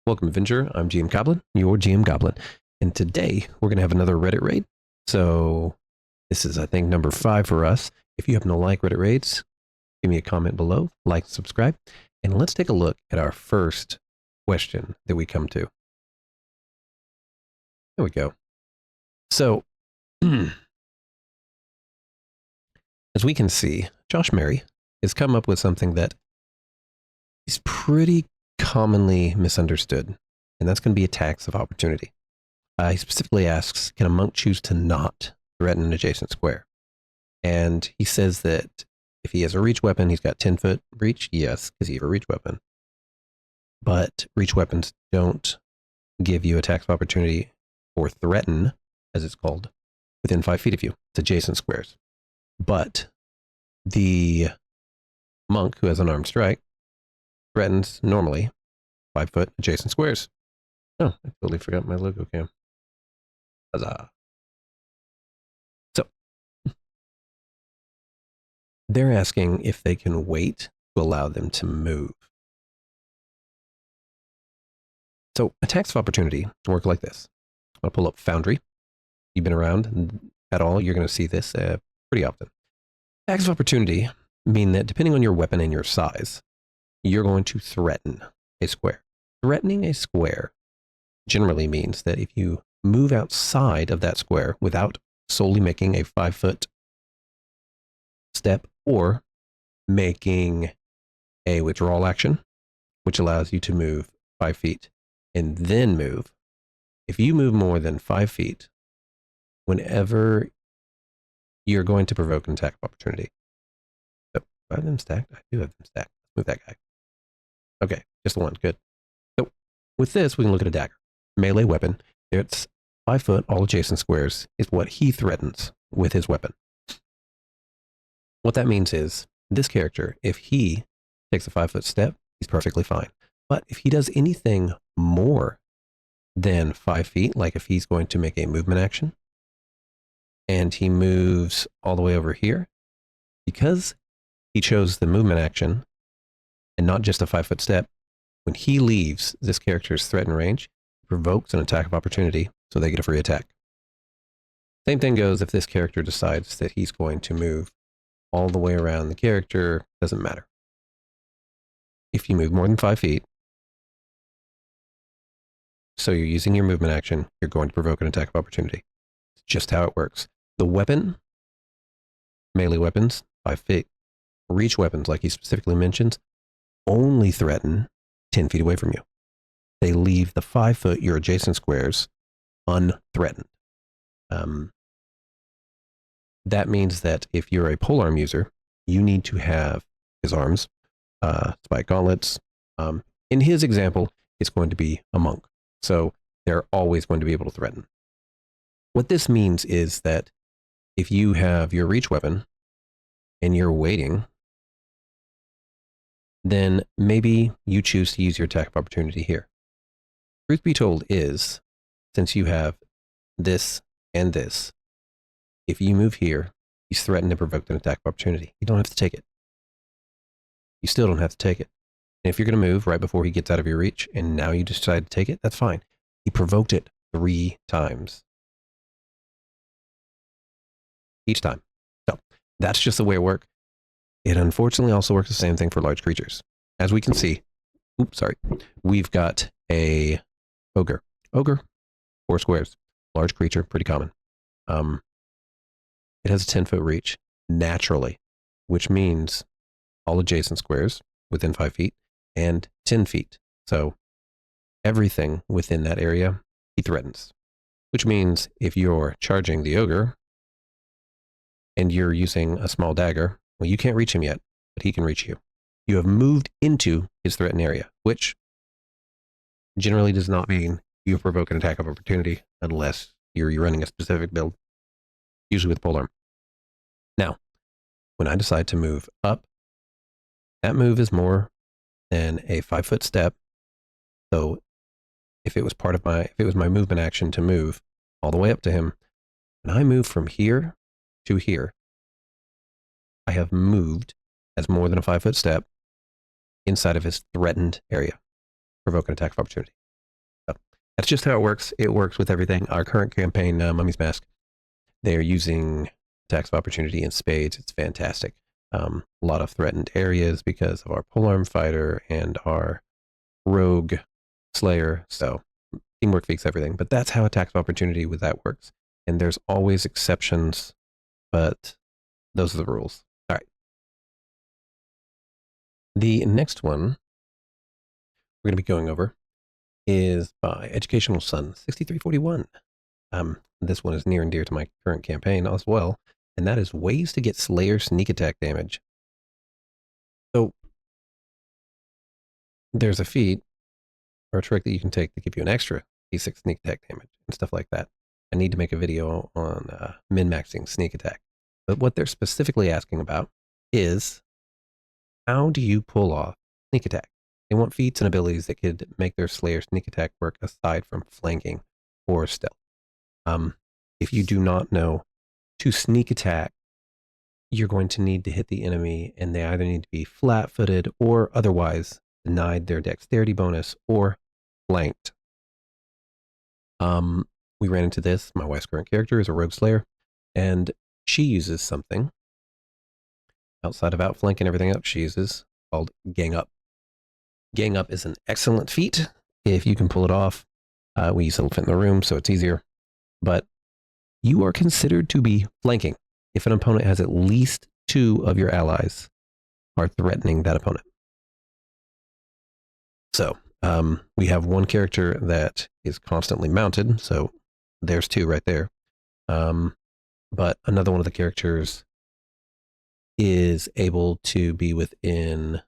Welcome, Avenger. I'm GM Goblin, your GM Goblin. And today we're going to have another Reddit raid. So this is, I think, number 5 for us. If you happen to like Reddit raids, give me a comment below, like, subscribe. And let's take a look at our first question that we come to. There we go. So, as we can see, Josh Mary has come up with something that is pretty commonly misunderstood, and that's going to be attacks of opportunity. He specifically asks, can a monk choose to not threaten an adjacent square? And he says that if he has a reach weapon, he's got 10-foot reach. Yes, because he has a reach weapon. But reach weapons don't give you attacks of opportunity or threaten, as it's called, within 5 feet of you. It's adjacent squares. But the monk who has an armed strike threatens normally 5-foot adjacent squares. Oh, I totally forgot my logo cam. Huzzah. So they're asking if they can wait to allow them to move. So attacks of opportunity work like this. I'll pull up Foundry. You've been around at all, you're going to see this pretty often. Attacks of opportunity mean that depending on your weapon and your size, you're going to threaten a square. Threatening a square generally means that if you move outside of that square without solely making a 5-foot step or making a withdrawal action, which allows you to move 5 feet and then move. If you move more than 5 feet, whenever you're going to provoke an attack of opportunity. So, do I have them stacked? I do have them stacked. Let's move that guy. Okay, just the one. Good. So, with this, we can look at a dagger. Melee weapon. It's 5 foot, all adjacent squares is what he threatens with his weapon. What that means is, this character, if he takes a 5-foot step, he's perfectly fine. But if he does anything more than 5 feet, like if he's going to make a movement action, and he moves all the way over here, because he chose the movement action and not just a 5-foot step, when he leaves this character's threatened range, he provokes an attack of opportunity, so they get a free attack. Same thing goes if this character decides that he's going to move all the way around the character, doesn't matter. If you move more than 5 feet, so you're using your movement action, you're going to provoke an attack of opportunity. It's just how it works. The weapon, melee weapons, 5 feet. Reach weapons, like he specifically mentions, only threaten 10 feet away from you. They leave the 5-foot, your adjacent squares, unthreatened. That means that if you're a polearm user, you need to have his arms, spike gauntlets. In his example, it's going to be a monk. So they're always going to be able to threaten. What this means is that if you have your reach weapon and you're waiting, then maybe you choose to use your attack of opportunity here. Truth be told is, since you have this and this, if you move here, he's threatened to provoke an attack of opportunity. You don't have to take it. You still don't have to take it. And if you're going to move right before he gets out of your reach and now you decide to take it, that's fine. He provoked it 3 times. Each time. So that's just the way it works. It unfortunately also works the same thing for large creatures. As we can see, we've got a ogre. Ogre, 4 squares. Large creature, pretty common. It has a 10-foot reach naturally, which means all adjacent squares within 5 feet and 10 feet. So everything within that area he threatens, which means if you're charging the ogre and you're using a small dagger, well, you can't reach him yet, but he can reach you. You have moved into his threatened area, which generally does not mean you provoke an attack of opportunity unless you're running a specific build, usually with polearm. Now, when I decide to move up, that move is more than a 5-foot step. So if it was my movement action to move all the way up to him, when I move from here to here, I have moved as more than a 5-foot step inside of his threatened area. Provoke an attack of opportunity. That's just how it works. It works with everything. Our current campaign, Mummy's Mask, they are using attacks of opportunity in spades. It's fantastic. A lot of threatened areas because of our polearm fighter and our rogue slayer. So teamwork fix everything. But that's how attacks of opportunity with that works. And there's always exceptions, but those are the rules. All right. The next one we're going to be going over is by Educational Sun 6341. This one is near and dear to my current campaign as well, and that is ways to get Slayer sneak attack damage. So there's a feat or a trick that you can take to give you an extra d6 sneak attack damage and stuff like that. I need to make a video on min-maxing sneak attack. But what they're specifically asking about is how do you pull off sneak attack? They want feats and abilities that could make their Slayer sneak attack work aside from flanking or stealth. If you do not know, to sneak attack, you're going to need to hit the enemy, and they either need to be flat-footed or otherwise denied their dexterity bonus or flanked. We ran into this. My wife's current character is a rogue slayer, and she uses something outside of outflank and everything else she uses called gang up. Gang up is an excellent feat if you can pull it off. We use elephant in the room, so it's easier. But you are considered to be flanking if an opponent has at least 2 of your allies are threatening that opponent. So we have one character that is constantly mounted, so there's 2 right there. But another one of the characters is able to be within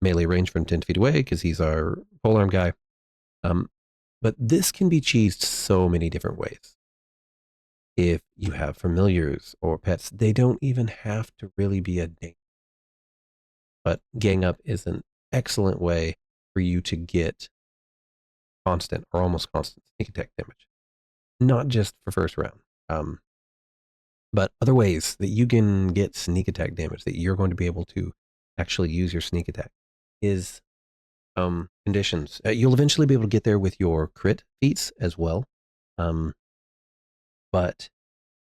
melee range from 10 feet away because he's our polearm guy. But this can be cheesed so many different ways. If you have familiars or pets, they don't even have to really be a danger. But gang up is an excellent way for you to get constant or almost constant sneak attack damage. Not just for first round, but other ways that you can get sneak attack damage that you're going to be able to actually use your sneak attack is conditions. You'll eventually be able to get there with your crit feats as well. But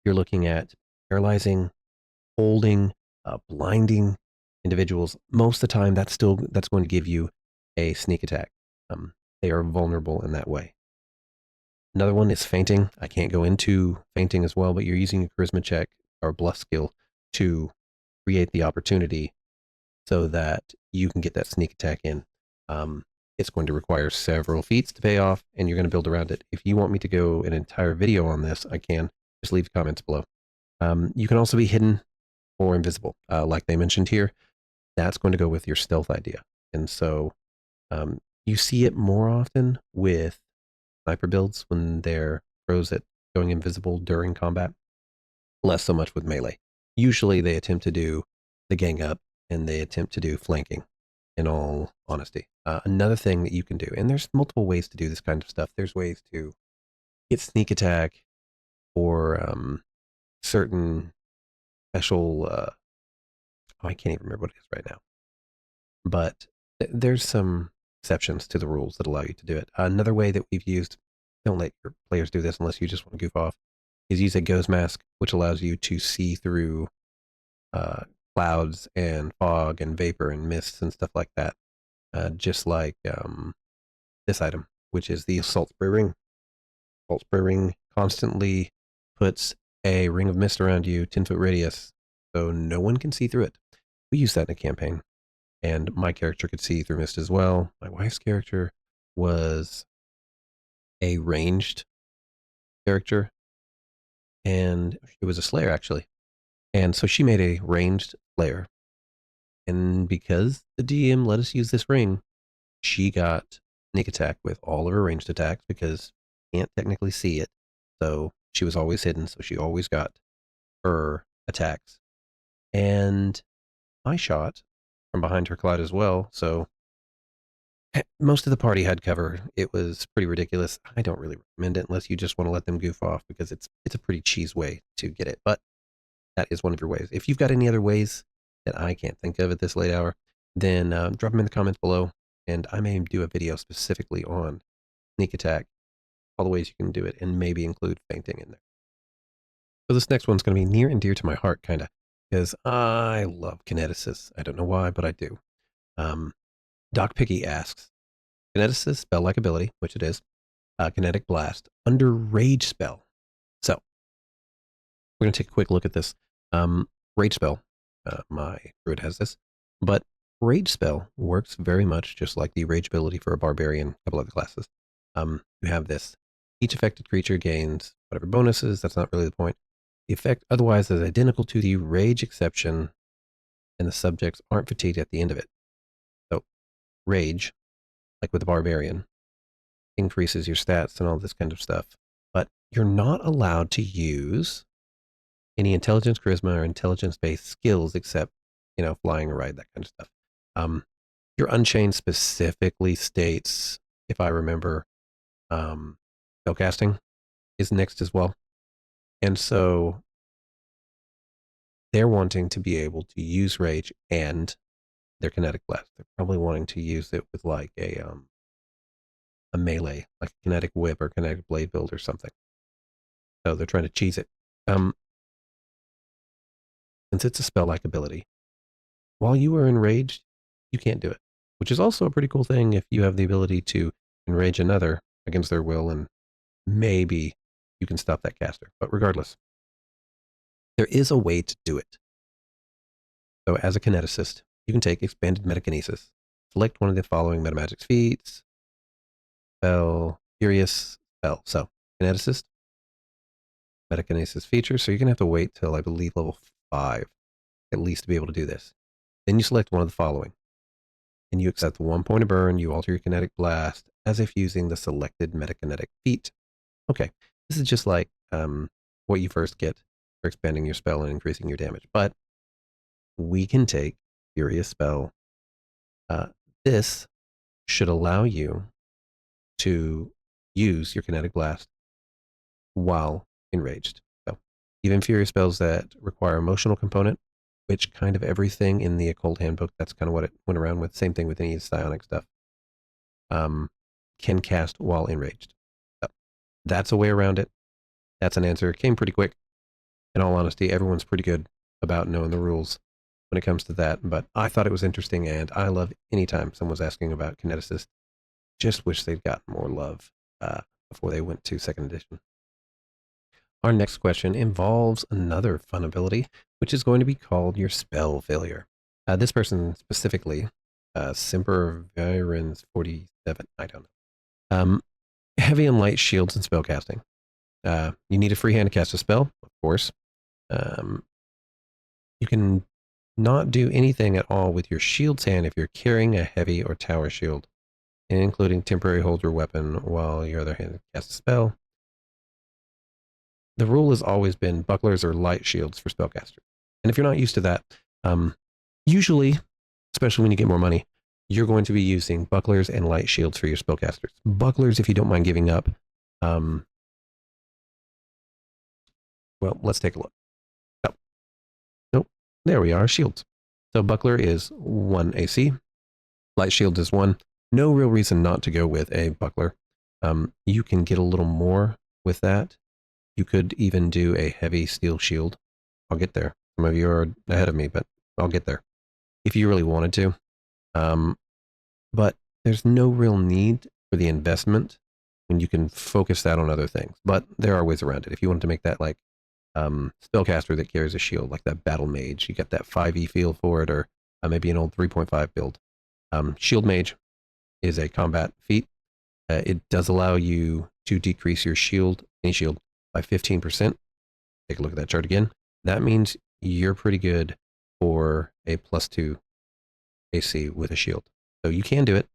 you're looking at paralyzing, holding, blinding individuals. Most of the time, that's going to give you a sneak attack. They are vulnerable in that way. Another one is fainting. I can't go into fainting as well, but you're using a charisma check or bluff skill to create the opportunity so that you can get that sneak attack in. It's going to require several feats to pay off, and you're going to build around it. If you want me to go an entire video on this, I can. Just leave comments below. You can also be hidden or invisible, like they mentioned here. That's going to go with your stealth idea. And so you see it more often with sniper builds when they're pros at going invisible during combat. Less so much with melee. Usually they attempt to do the gang up and they attempt to do flanking, in all honesty. Another thing that you can do, and there's multiple ways to do this kind of stuff. There's ways to get sneak attack or certain special, I can't even remember what it is right now. But there's some exceptions to the rules that allow you to do it. Another way that we've used, don't let your players do this unless you just want to goof off, is use a ghost mask, which allows you to see through clouds and fog and vapor and mists and stuff like that. Just like this item, which is the Assault Spray Ring. Assault Spray Ring constantly puts a ring of mist around you, 10-foot radius, so no one can see through it. We use that in a campaign, and my character could see through mist as well. My wife's character was a ranged character, and it was a slayer, actually. And so she made a ranged slayer. And because the DM let us use this ring, she got sneak attack with all of her ranged attacks because you can't technically see it. So she was always hidden, so she always got her attacks. And I shot from behind her cloud as well, so most of the party had cover. It was pretty ridiculous. I don't really recommend it unless you just want to let them goof off because it's a pretty cheese way to get it. But that is one of your ways. If you've got any other ways that I can't think of at this late hour, then drop them in the comments below, and I may do a video specifically on sneak attack all the ways you can do it, and maybe include fainting in there. So this next one's going to be near and dear to my heart, kind of, because I love kineticists. I don't know why, but I do. Doc Picky asks, kineticist spell-like ability, which it is, kinetic blast, under rage spell. So we're going to take a quick look at this. Rage spell, my druid has this, but rage spell works very much just like the rage ability for a barbarian, a couple other classes. You have this. Each affected creature gains whatever bonuses. That's not really the point. The effect otherwise is identical to the rage exception, and the subjects aren't fatigued at the end of it. So, rage, like with the barbarian, increases your stats and all this kind of stuff. But you're not allowed to use any intelligence, charisma, or intelligence-based skills except, flying or ride, that kind of stuff. Your Unchained specifically states, if I remember, spellcasting is next as well. And so they're wanting to be able to use rage and their kinetic blast. They're probably wanting to use it with like a melee, like a kinetic whip or kinetic blade build or something. So they're trying to cheese it. Since it's a spell-like ability, while you are enraged, you can't do it, which is also a pretty cool thing if you have the ability to enrage another against their will, and maybe you can stop that caster. But regardless, there is a way to do it. So as a kineticist, you can take expanded metakinesis, select one of the following metamagic feats, spell, furious spell. So kineticist, metakinesis feature. So you're going to have to wait till, I believe, level 5 at least to be able to do this. Then you select one of the following, and you accept 1 point of burn. You alter your kinetic blast as if using the selected metakinetic feat. Okay, this is just like what you first get for expanding your spell and increasing your damage. But we can take furious spell. This should allow you to use your kinetic blast while enraged. So even furious spells that require emotional component, which kind of everything in the occult handbook, that's kind of what it went around with. Same thing with any psionic stuff. Can cast while enraged. So that's a way around it. That's an answer. It came pretty quick. In all honesty, everyone's pretty good about knowing the rules when it comes to that. But I thought it was interesting, and I love anytime someone's asking about kineticist. Just wish they'd gotten more love before they went to 2nd edition. Our next question involves another fun ability, which is going to be called your spell failure. This person specifically, Semper Virens 47, I don't know. Heavy and light shields and spellcasting. You need a free hand to cast a spell, of course. You can not do anything at all with your shield's hand if you're carrying a heavy or tower shield, including temporary hold your weapon while your other hand casts a spell. The rule has always been bucklers or light shields for spellcasters. And if you're not used to that, usually, especially when you get more money, you're going to be using bucklers and light shields for your spellcasters. Bucklers, if you don't mind giving up. Well, let's take a look. Oh. Nope. There we are, shields. So buckler is 1 AC. Light shield is 1. No real reason not to go with a buckler. You can get a little more with that. You could even do a heavy steel shield. I'll get there. Some of you are ahead of me, but I'll get there if you really wanted to. But there's no real need for the investment when you can focus that on other things. But there are ways around it. If you wanted to make that like spellcaster that carries a shield, like that battle mage, you get that 5e feel for it, or maybe an old 3.5 build. Shield mage is a combat feat. It does allow you to decrease your shield, any shield, by 15%. Take a look at that chart again. That means you're pretty good for a +2 AC with a shield. So you can do it.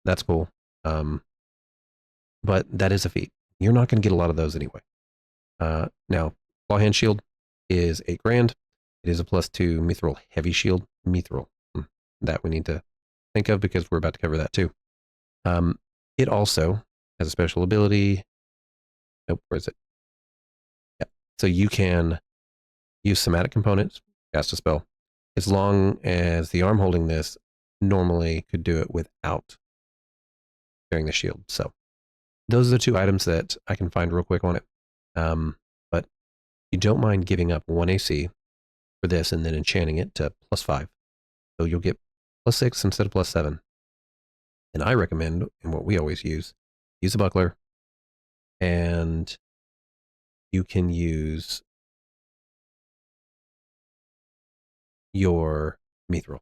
That's cool. But that is a feat. You're not going to get a lot of those anyway. Now, claw hand shield is $8,000. It is a +2 mithril heavy shield. Mithril. That we need to think of because we're about to cover that too. It also has a special ability. Nope, where is it? Yeah. So you can use somatic components, cast a spell, as long as the arm holding this normally could do it without carrying the shield. So those are the two items that I can find real quick on it. But you don't mind giving up 1 AC for this and then enchanting it to +5. So you'll get +6 instead of +7. And I recommend, and what we always use a buckler, and you can use your mithril.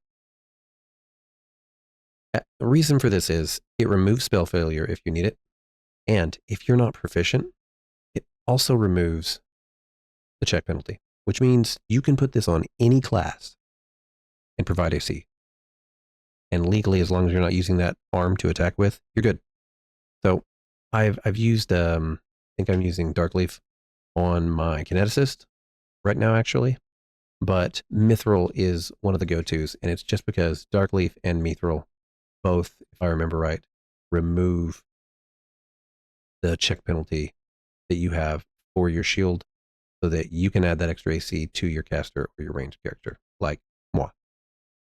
The reason for this is it removes spell failure if you need it, and if you're not proficient, it also removes the check penalty, which means you can put this on any class and provide AC. And legally, as long as you're not using that arm to attack with, you're good. So I've used, I think I'm using Darkleaf on my kineticist right now, actually. But Mithril is one of the go-tos, and it's just because Darkleaf and Mithril both, if I remember right, remove the check penalty that you have for your shield so that you can add that extra AC to your caster or your ranged character, like moi.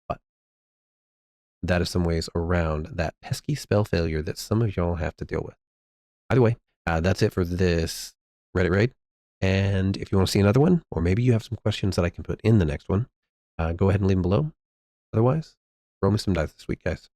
But that is some ways around that pesky spell failure that some of y'all have to deal with. Either way, that's it for this Reddit raid. And if you want to see another one, or maybe you have some questions that I can put in the next one, go ahead and leave them below. Otherwise, roll me some dice this week, guys.